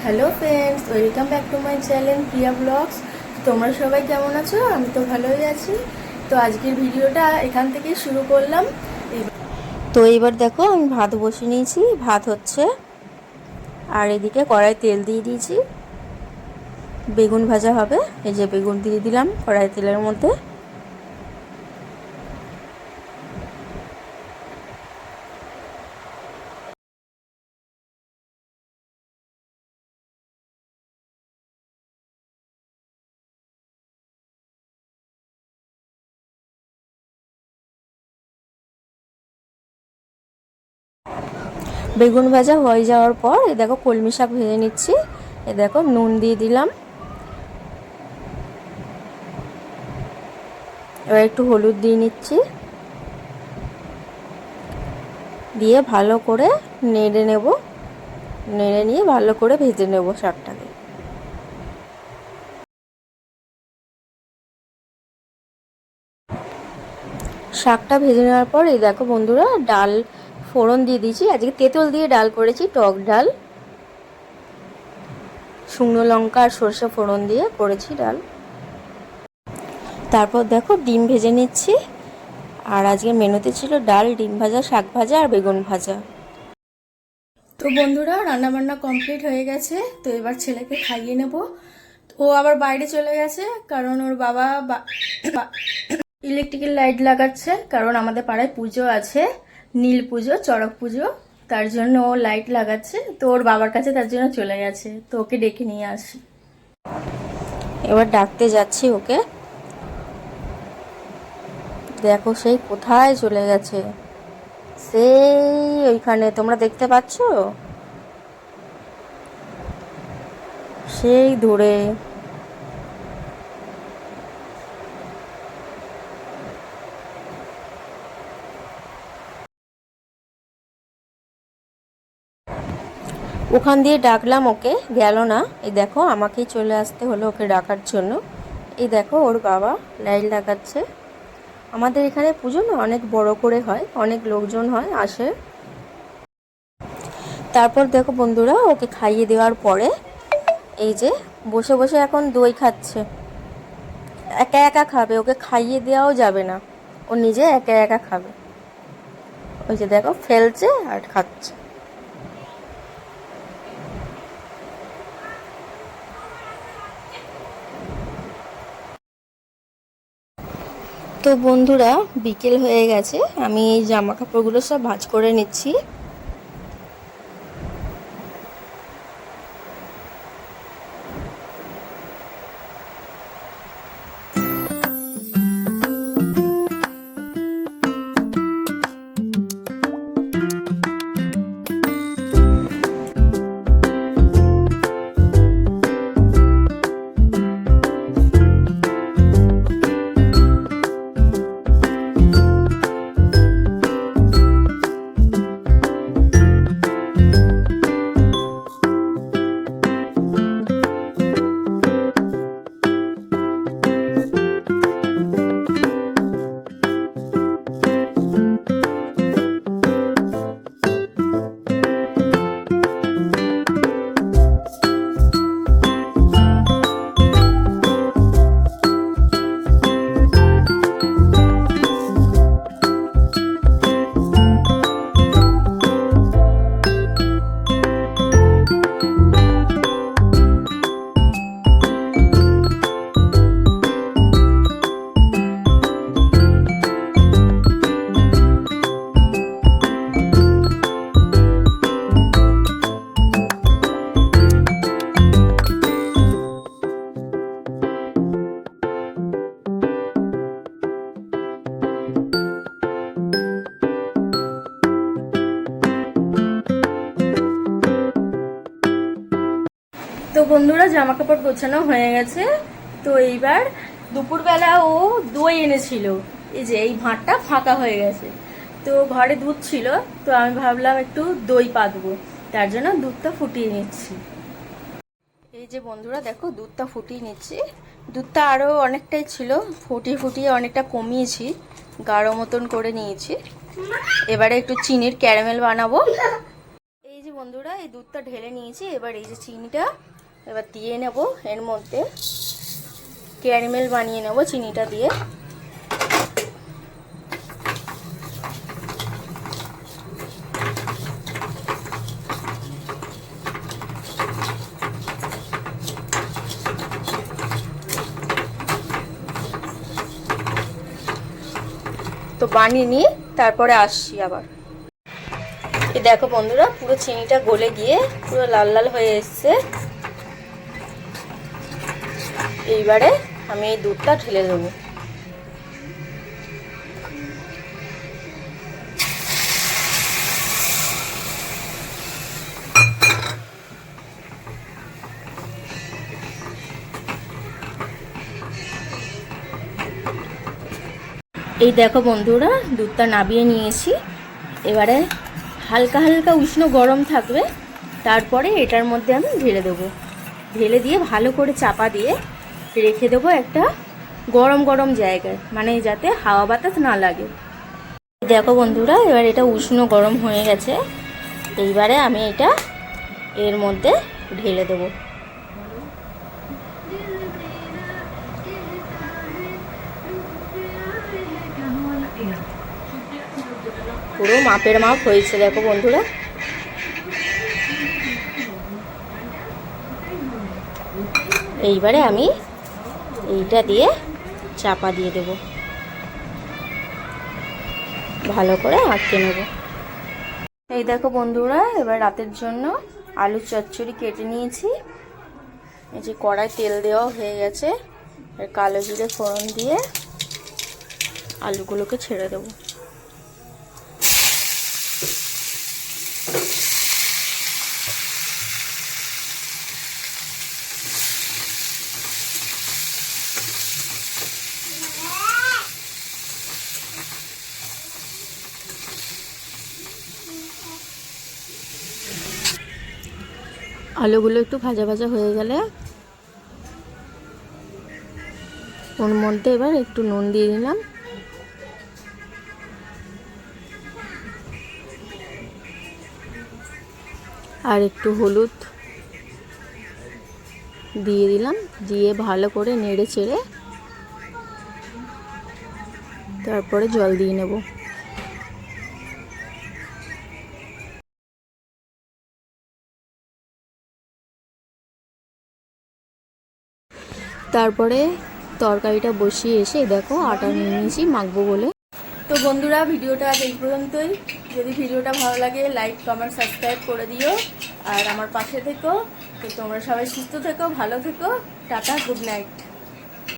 Hello friends, welcome back to my channel Priya blogs. তোমরা সবাই কেমন আছো? আমি তো ভালোই আছি। তো আজকের ভিডিওটা এখান থেকেই শুরু করলাম। তো এইবার দেখো আমি ভাত বসিয়ে নিয়েছি, ভাত হচ্ছে। আর এদিকে কড়াই তেল দিয়ে দিয়েছি, বেগুন ভাজা হবে। এই যে বেগুন দিয়ে দিলাম কড়াই তেলের মধ্যে। বেগুন ভাজা হয়ে যাওয়ার পর এ দেখো কলমি শাক ভেজে নিচ্ছি। এ দেখো নুন দিয়ে দিলাম, এবার একটু হলুদ দিয়ে নিচ্ছি, দিয়ে ভালো করে নেড়ে নেব। নেড়ে নিয়ে ভালো করে ভেজে নেব শাকটাকে। শাকটা ভেজে নেওয়ার পর এই দেখো বন্ধুরা ডাল ফোড়ন দিয়ে দিয়েছি। আজকে তেঁতুল দিয়ে ডাল করেছি, টক ডাল, শুকনো লঙ্কা আর সরষে ফোড়ন দিয়ে করেছি ডাল। তারপর দেখো ডিম ভেজে নিচ্ছি। আর আজকে মেনুতে ছিল ডাল, ডিম ভাজা, শাক ভাজা আর বেগুন ভাজা। তো বন্ধুরা রান্নাবান্না কমপ্লিট হয়ে গেছে। তো এবার ছেলেকে খাইয়ে নেব। ও আবার বাইরে চলে গেছে, কারণ ওর বাবা ইলেকট্রিক্যাল লাইট লাগাচ্ছে। কারণ আমাদের পাড়ায় পুজো আছে, নীল পুজো, চড়ক পুজো, তার জন্য ও লাইট লাগাচ্ছে। তো ওর বাবার কাছে তার জন্য চলে গেছে। তো ওকে ডেকে নিয়ে আসি। এবার ডাকতে যাচ্ছি ওকে। দেখো সেই কোথায় চলে গেছে, সেই ওইখানে তোমরা দেখতে পাচ্ছ, সেই দূরে। ওখান দিয়ে ডাকলাম, ওকে গেল না। এই দেখো আমাকেই চলে আসতে হলো ওকে ডাকার জন্য। এই দেখো ওর বাবা লাইট লাগাচ্ছে। আমাদের এখানে পুজো না অনেক বড় করে হয়, অনেক লোকজন হয়, আসে। তারপর দেখো বন্ধুরা ওকে খাইয়ে দেওয়ার পরে এই যে বসে বসে এখন দই খাচ্ছে। একা একা খাবে, ওকে খাইয়ে দেওয়াও যাবে না, ও নিজে একা একা খাবে। ওই যে দেখো ফেলছে আর খাচ্ছে। তো বন্ধুরা বিকেল হয়ে গেছে, আমি এই জামা কাপড়গুলো সব ভাঁজ করে নিচ্ছি। তো বন্ধুরা জামা কাপড় গোছানো হয়ে গেছে। তো এইবার দুপুরবেলা ও দই এনেছিল, এই যে এই ভাঁড়টা ফাঁকা হয়ে গেছে। তো ঘরে দুধ ছিল, তো আমি ভাবলাম একটু দই পাতবো, তার জন্য দুধটা ফুটিয়ে নিচ্ছি। এই যে বন্ধুরা দেখো দুধটা ফুটিয়ে নিচ্ছি। দুধটা আরও অনেকটাই ছিল, ফুটিয়ে ফুটিয়ে অনেকটা কমিয়েছি, গাঢ় মতন করে নিয়েছি। এবারে একটু চিনির ক্যারামেল বানাবো। এই যে বন্ধুরা, এই দুধটা ঢেলে নিয়েছি। এবার এই যে চিনিটা এবার দিয়ে নেব এর মধ্যে, ক্যারামেল বানিয়ে নেব চিনিটা দিয়ে। তো বানিয়ে নিয়ে তারপরে আসছি আবার। এই দেখো বন্ধুরা, পুরো চিনিটা গলে গিয়ে পুরো লাল লাল হয়ে এসছে। এইবারে আমি এই দুধটা ঢেলে দেবো। এই দেখো বন্ধুরা, দুধটা নাবিয়ে নিয়েছি। এবারে হালকা হালকা উষ্ণ গরম থাকবে, তারপরে এটার মধ্যে আমি ঢেলে দেবো। ঢেলে দিয়ে ভালো করে চাপা দিয়ে রেখে দেবো একটা গরম গরম জায়গায়, মানে যাতে হাওয়া বাতাস না লাগে। দেখো বন্ধুরা, এবার এটা উষ্ণ গরম হয়ে গেছে। এইবারে আমি এটা এর মধ্যে ঢেলে দেবো। পুরো মাপের মাপ হয়েছে দেখো বন্ধুরা। এইবারে আমি এইটা দিয়ে চাপা দিয়ে দেব, ভালো করে আটকে নেব। এই দেখো বন্ধুরা, এবার রাতের জন্য আলুর চচ্চড়ি কেটে নিয়েছি। এই যে কড়াই তেল দেওয়া হয়ে গেছে, আর কালো জিরে ফোড়ন দিয়ে আলুগুলোকে ছেড়ে দেবো। আলুগুলো একটু ভাজা ভাজা হয়ে গেলে ওর মধ্যে এবার একটু নুন দিয়ে দিলাম, আর একটু হলুদ দিয়ে দিলাম। দিয়ে ভালো করে নেড়ে চেড়ে তারপরে জল দিয়ে নেব। তারপরে তরকারিটা বসিয়ে এসে দেখো আটা নিয়ে নিয়েছি মাখবো বলে। তো বন্ধুরা, ভিডিওটা আজ এই পর্যন্তই। যদি ভিডিওটা ভালো লাগে লাইক কমেন্ট সাবস্ক্রাইব করে দিও, আর আমার পাশে থেকো। তো তোমরা সবাই সুস্থ থেকো, ভালো থেকো। Tata, good night.